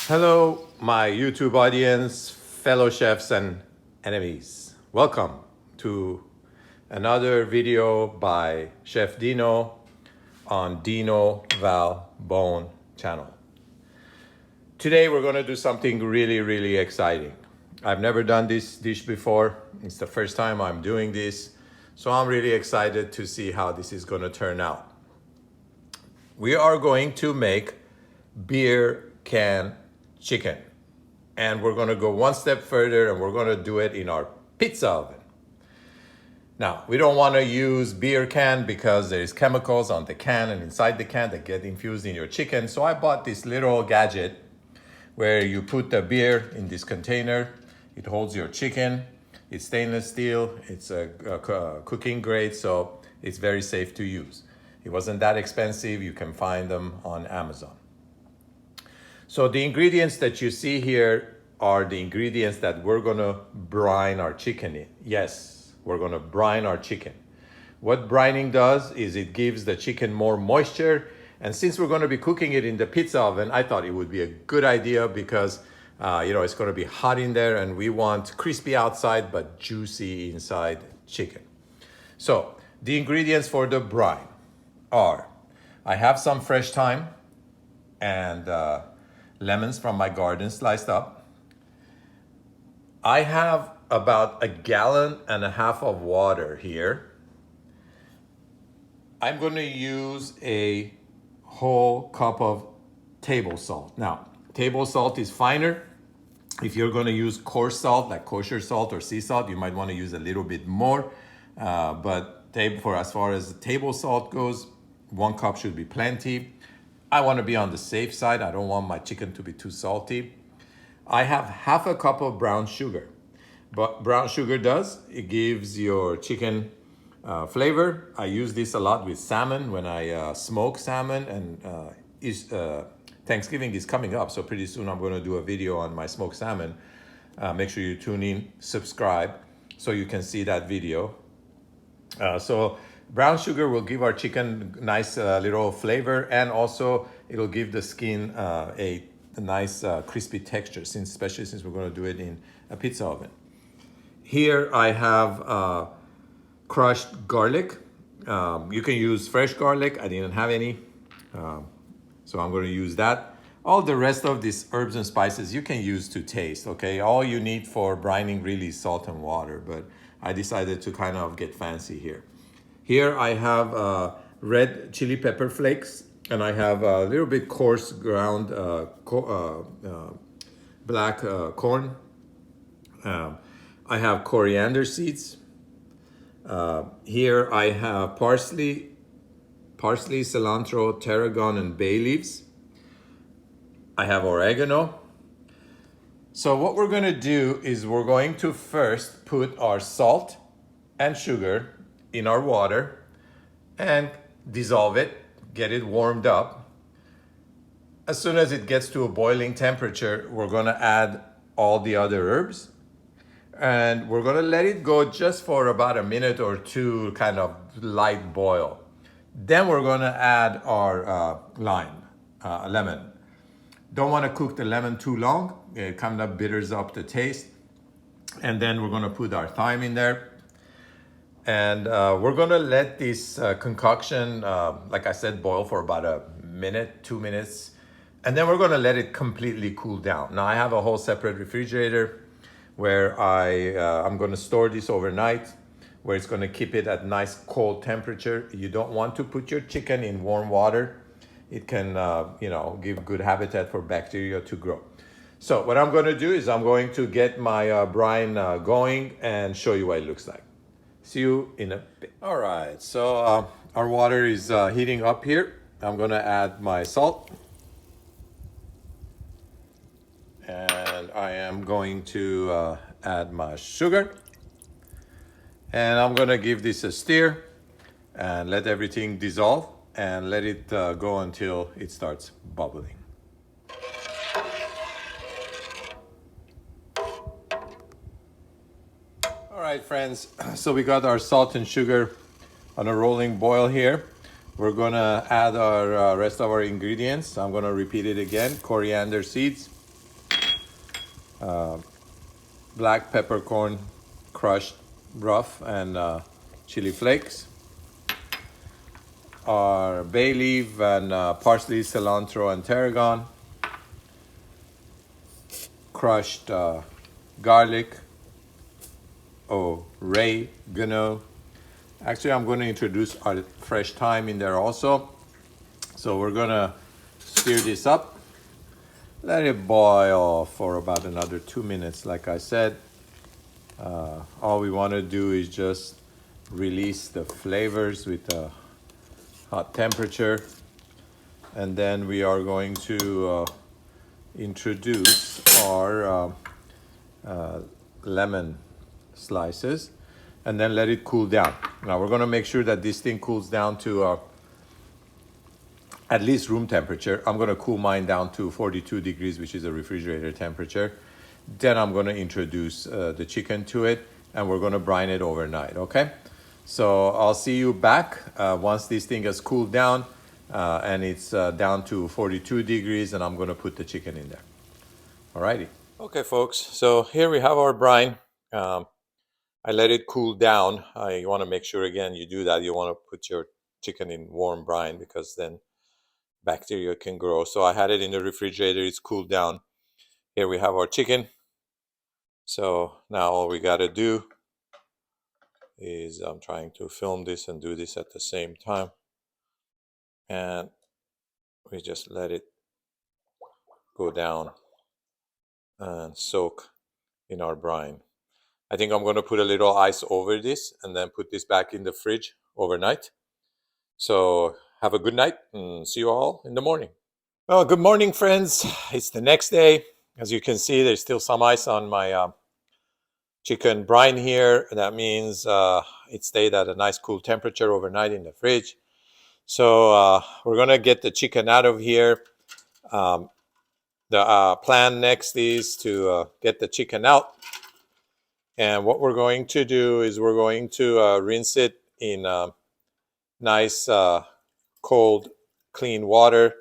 Hello, my YouTube audience, fellow chefs and enemies. Welcome to another video by Chef Dino on Dino Val Bone channel. Today we're going to do something really exciting. I've never done this dish before. It's the first time I'm doing this. So I'm really excited to see how this is going to turn out. We are going to make beer can chicken. And we're gonna go one step further and we're gonna do it in our pizza oven. Now, we don't wanna use beer can because there's chemicals on the can and inside the can that get infused in your chicken. So I bought this little gadget where you put the beer in this container. It holds your chicken. It's stainless steel. It's a cooking grade, so it's very safe to use. It wasn't that expensive. You can find them on Amazon. So the ingredients that you see here are the ingredients that we're gonna brine our chicken in. Yes, we're gonna brine our chicken. What brining does is it gives the chicken more moisture. And since we're gonna be cooking it in the pizza oven, I thought it would be a good idea because it's gonna be hot in there and we want crispy outside but juicy inside chicken. So the ingredients for the brine are, I have some fresh thyme and lemons from my garden sliced up. I have about 1.5 gallons of water here. I'm going to use a whole cup of table salt. Now, table salt is finer. If you're going to use coarse salt, like kosher salt or sea salt, you might want to use a little bit more. But as far as table salt goes, 1 cup should be plenty. I want to be on the safe side. I don't want my chicken to be too salty. I have 1/2 cup of brown sugar. But brown sugar it gives your chicken flavor. I use this a lot with salmon when I smoke salmon, and Thanksgiving is coming up, so pretty soon I'm going to do a video on my smoked salmon. Make sure you tune in, subscribe, so you can see that video. Brown sugar will give our chicken nice little flavor, and also it'll give the skin a nice crispy texture, especially since we're going to do it in a pizza oven. Here I have crushed garlic. You can use fresh garlic. I didn't have any, so I'm going to use that. All the rest of these herbs and spices you can use to taste, okay? All you need for brining really is salt and water, but I decided to kind of get fancy here. Here I have red chili pepper flakes, and I have a little bit coarse ground black corn. I have coriander seeds. Here I have parsley, cilantro, tarragon, and bay leaves. I have oregano. So what we're gonna do is we're going to first put our salt and sugar in our water and dissolve it, get it warmed up. As soon as it gets to a boiling temperature, we're gonna add all the other herbs, and we're gonna let it go just for about 1 minute or 2, kind of light boil. Then we're gonna add our lemon. Don't wanna cook the lemon too long. It kind of bitters up the taste. And then we're gonna put our thyme in there. And we're gonna let this concoction, like I said, boil for about 1 minute, 2 minutes. And then we're gonna let it completely cool down. Now I have a whole separate refrigerator where I'm gonna store this overnight, where it's gonna keep it at nice cold temperature. You don't want to put your chicken in warm water. It can give good habitat for bacteria to grow. So what I'm gonna do is I'm going to get my brine going and show you what it looks like. See you in a bit. All right, so our water is heating up here. I'm gonna add my salt. And I am going to add my sugar. And I'm gonna give this a stir and let everything dissolve and let it go until it starts bubbling. All right, friends, so we got our salt and sugar on a rolling boil here. We're gonna add our rest of our ingredients. I'm gonna repeat it again. Coriander seeds, black peppercorn crushed rough, and chili flakes, our bay leaf and parsley, cilantro, and tarragon, crushed garlic, oregano. Actually, I'm going to introduce our fresh thyme in there also. So we're going to stir this up. Let it boil for about another 2 minutes, like I said. All we want to do is just release the flavors with a hot temperature. And then we are going to introduce our lemon slices and then let it cool down. Now we're going to make sure that this thing cools down to at least room temperature. I'm going to cool mine down to 42 degrees, which is a refrigerator temperature. Then I'm going to introduce the chicken to it, and we're going to brine it overnight, okay? So I'll see you back once this thing has cooled down and it's down to 42 degrees, and I'm going to put the chicken in there. Alrighty. Okay, folks, so here we have our brine. I let it cool down. I want to make sure, again, you do that. You want to put your chicken in warm brine because then bacteria can grow. So I had it in the refrigerator. It's cooled down. Here we have our chicken. So now all we got to do is I'm trying to film this and do this at the same time. And we just let it go down and soak in our brine. I think I'm going to put a little ice over this and then put this back in the fridge overnight. So have a good night and see you all in the morning. Well, good morning, friends. It's the next day. As you can see, there's still some ice on my chicken brine here. That means it stayed at a nice cool temperature overnight in the fridge. So we're going to get the chicken out of here. The plan next is to get the chicken out. And what we're going to do is we're going to rinse it in nice cold, clean water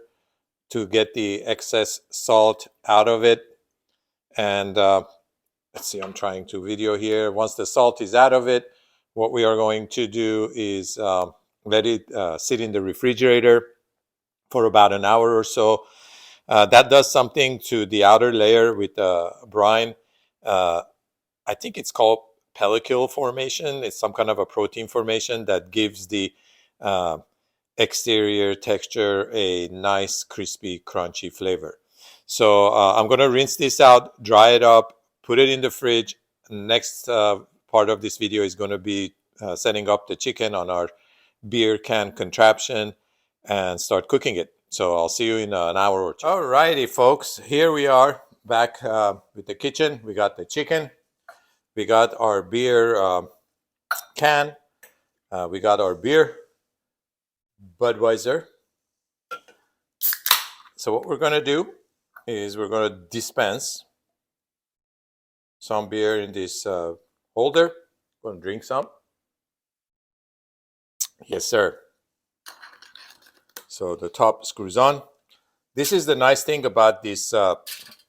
to get the excess salt out of it. And let's see, I'm trying to video here. Once the salt is out of it, what we are going to do is let it sit in the refrigerator for about an hour or so. That does something to the outer layer with the brine. I think it's called pellicle formation. It's some kind of a protein formation that gives the exterior texture a nice, crispy, crunchy flavor. So I'm going to rinse this out, dry it up, put it in the fridge. Next part of this video is going to be setting up the chicken on our beer can contraption and start cooking it. So I'll see you in an hour or two. Alrighty, folks, here we are back with the kitchen. We got the chicken, we got our beer can, we got our beer, Budweiser. So what we're going to do is we're going to dispense some beer in this holder. Going to drink some. Yes, sir. So the top screws on. This is the nice thing about this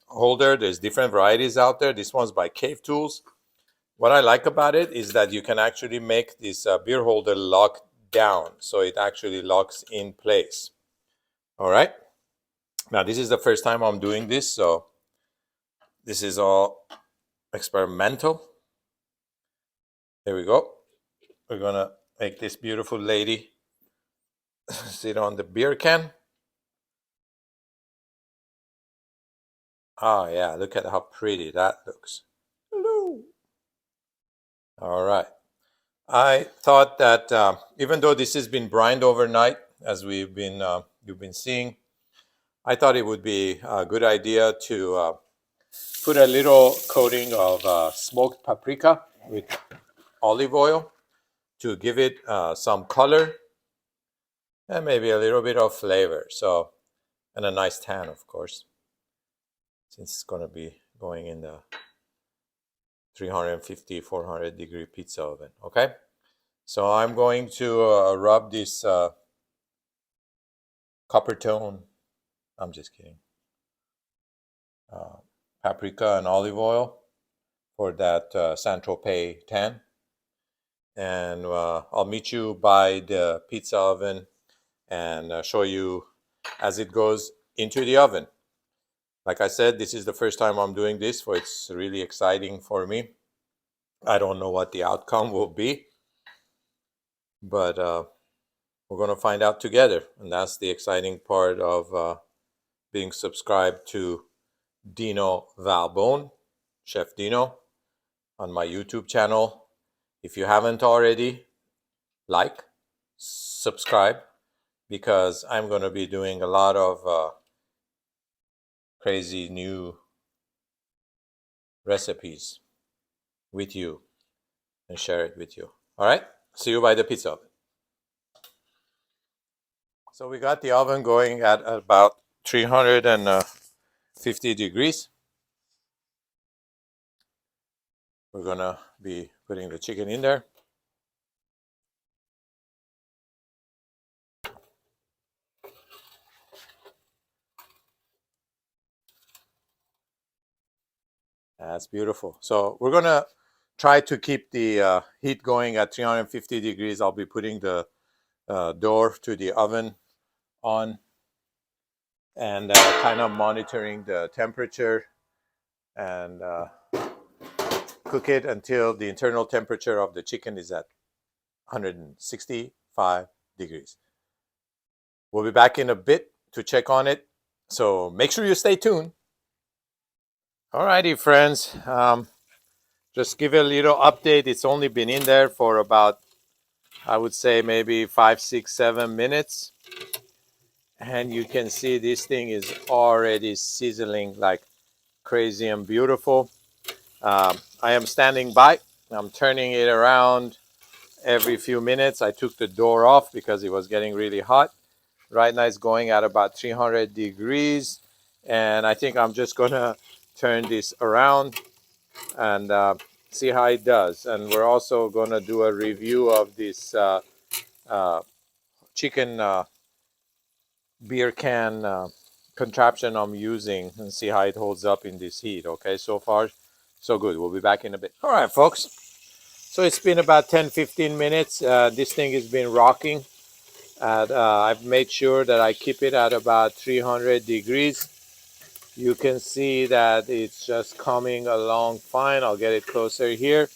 holder. There's different varieties out there. This one's by Cave Tools. What I like about it is that you can actually make this beer holder lock down. So it actually locks in place. All right. Now, this is the first time I'm doing this. So this is all experimental. There we go. We're going to make this beautiful lady sit on the beer can. Oh, yeah. Look at how pretty that looks. Hello. All right. I thought that even though this has been brined overnight, as you've been seeing, I thought it would be a good idea to put a little coating of smoked paprika with olive oil to give it some color and maybe a little bit of flavor. So, and a nice tan, of course, since it's going to be going in the 350, 400 degree pizza oven. Okay. So I'm going to rub this copper tone. I'm just kidding. paprika and olive oil for that Saint-Tropez tan. And I'll meet you by the pizza oven and show you as it goes into the oven. Like I said, this is the first time I'm doing this, so it's really exciting for me. I don't know what the outcome will be, but we're going to find out together. And that's the exciting part of being subscribed to Dino Valbone, Chef Dino, on my YouTube channel. If you haven't already, like, subscribe, because I'm going to be doing a lot of crazy new recipes with you and share it with you. All right, see you by the pizza oven. So we got the oven going at about 350 degrees. We're gonna be putting the chicken in there. That's beautiful. So we're gonna try to keep the heat going at 350 degrees. I'll be putting the door to the oven on and kind of monitoring the temperature and cook it until the internal temperature of the chicken is at 165 degrees. We'll be back in a bit to check on it, so make sure you stay tuned. Alrighty, friends, just give it a little update. It's only been in there for about, I would say, maybe 5, 6, 7 minutes. And you can see this thing is already sizzling like crazy and beautiful. I am standing by. I'm turning it around every few minutes. I took the door off because it was getting really hot. Right now it's going at about 300 degrees. And I think I'm just going to turn this around and see how it does. And we're also going to do a review of this chicken beer can contraption I'm using and see how it holds up in this heat. Okay, so far so good. We'll be back in a bit. All right, folks, so it's been about 10-15 minutes. This thing has been rocking. I've made sure that I keep it at about 300 degrees. You can see that it's just coming along fine. I'll get it closer here.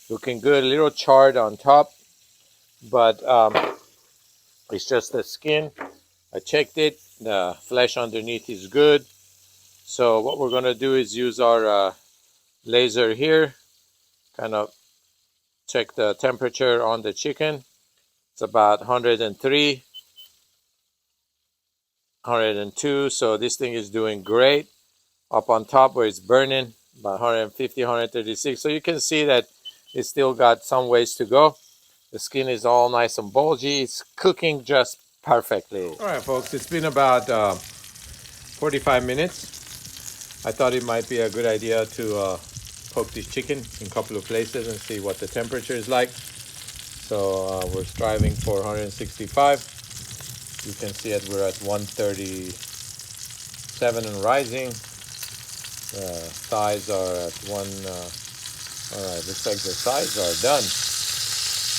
Looking good. A little charred on top, but it's just the skin. I checked it. The flesh underneath is good. So what we're going to do is use our laser here, kind of check the temperature on the chicken. It's about 103, 102. So this thing is doing great. Up on top where it's burning, about 150, 136. So you can see that it's still got some ways to go. The skin is all nice and bulgy. It's cooking just perfectly. All right, folks, it's been about 45 minutes. I thought it might be a good idea to poke this chicken in a couple of places and see what the temperature is like. So we're striving for 165. You can see that we're at 137 and rising. Thighs are at one. All right, looks like the thighs are done,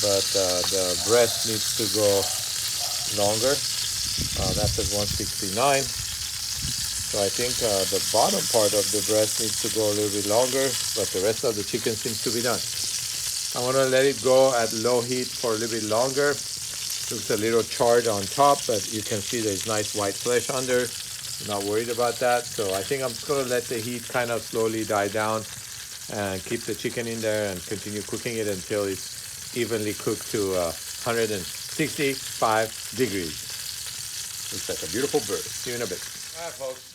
but the breast needs to go longer. That's at 169. So I think the bottom part of the breast needs to go a little bit longer, but the rest of the chicken seems to be done. I want to let it go at low heat for a little bit longer. Looks a little charred on top, but you can see there's nice white flesh under. I'm not worried about that. So I think I'm just going to let the heat kind of slowly die down and keep the chicken in there and continue cooking it until it's evenly cooked to 165 degrees. Looks like a beautiful bird. See you in a bit. All right, folks.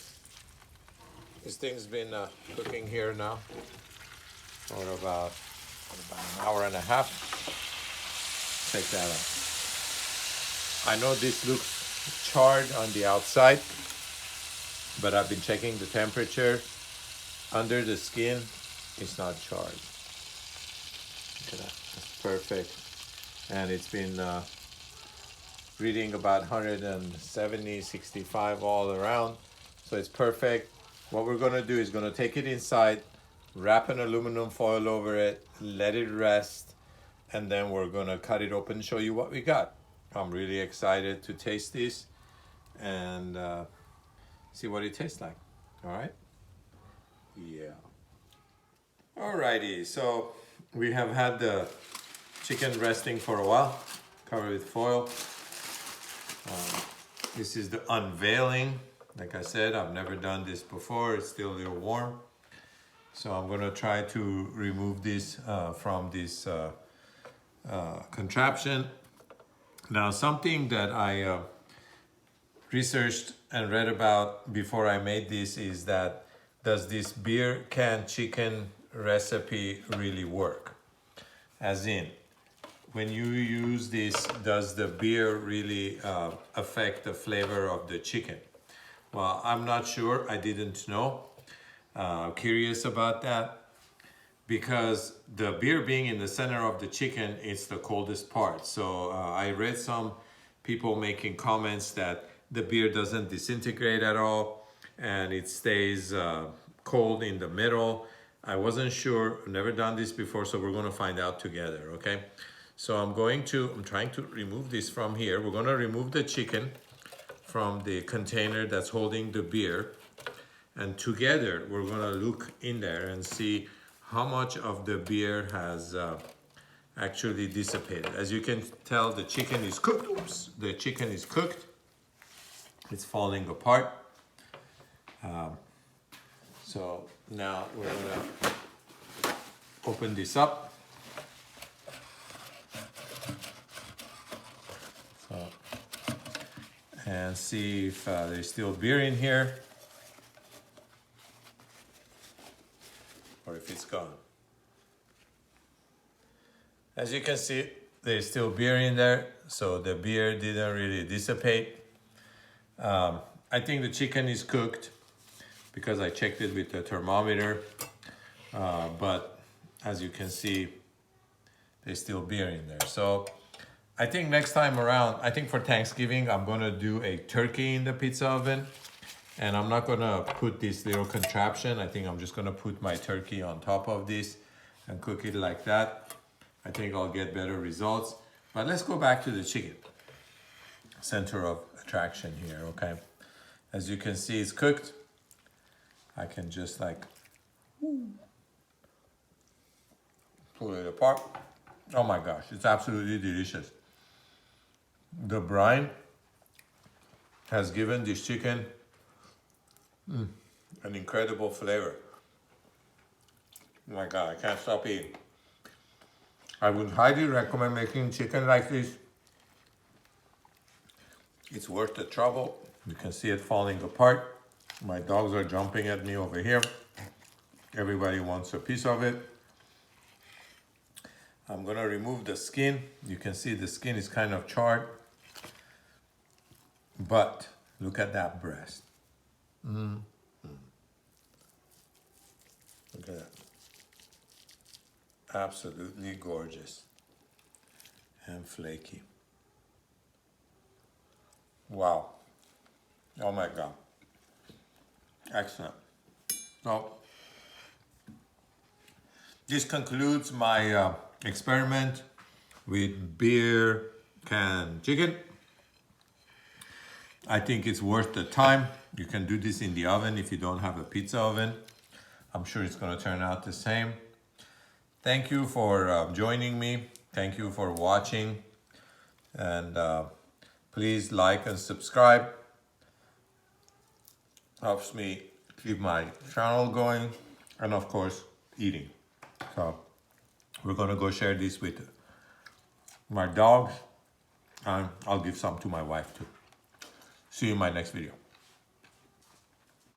This thing's been cooking here now for about an hour and a half. Check that out. I know this looks charred on the outside, but I've been checking the temperature. Under the skin, it's not charred. Look at that. That's perfect. And it's been reading about 170, 65 all around. So it's perfect. what we're gonna do is gonna take it inside, wrap an aluminum foil over it, let it rest, and then we're gonna cut it open and show you what we got. I'm really excited to taste this and see what it tastes like. All right? Yeah. Alrighty, so we have had the chicken resting for a while, covered with foil. This is the unveiling. Like I said, I've never done this before. It's still a little warm. So I'm gonna try to remove this from this contraption. Now, something that I researched and read about before I made this is that does this beer can chicken recipe really work? As in, when you use this, does the beer really affect the flavor of the chicken? Well, I'm not sure. I didn't know. Curious about that because the beer being in the center of the chicken, it's the coldest part. So I read some people making comments that the beer doesn't disintegrate at all and it stays cold in the middle. I wasn't sure, never done this before, so we're gonna find out together, okay? So I'm trying to remove this from here. We're gonna remove the chicken from the container that's holding the beer. And together, we're gonna look in there and see how much of the beer has actually dissipated. As you can tell, the chicken is cooked. Oops, the chicken is cooked. It's falling apart. So now we're gonna open this up. And see if there's still beer in here or if it's gone. As you can see, there's still beer in there, so the beer didn't really dissipate. I think the chicken is cooked because I checked it with the thermometer, but as you can see, there's still beer in there. So I think next time around, I think for Thanksgiving, I'm gonna do a turkey in the pizza oven. And I'm not gonna put this little contraption. I think I'm just gonna put my turkey on top of this and cook it like that. I think I'll get better results. But let's go back to the chicken. Center of attraction here, okay? As you can see, it's cooked. I can just like pull it apart. Oh my gosh, it's absolutely delicious. The brine has given this chicken an incredible flavor. Oh my God, I can't stop eating. I would highly recommend making chicken like this. It's worth the trouble. You can see it falling apart. My dogs are jumping at me over here. Everybody wants a piece of it. I'm gonna remove the skin. You can see the skin is kind of charred. But look at that breast. Look at that. Absolutely gorgeous and flaky. Wow. Oh my God. Excellent. So this concludes my experiment with beer canned chicken. I think it's worth the time. You can do this in the oven if you don't have a pizza oven. I'm sure it's going to turn out the same. Thank you for joining me. Thank you for watching. And please like and subscribe. Helps me keep my channel going. And of course, eating. So we're going to go share this with my dogs. And I'll give some to my wife too. See you in my next video.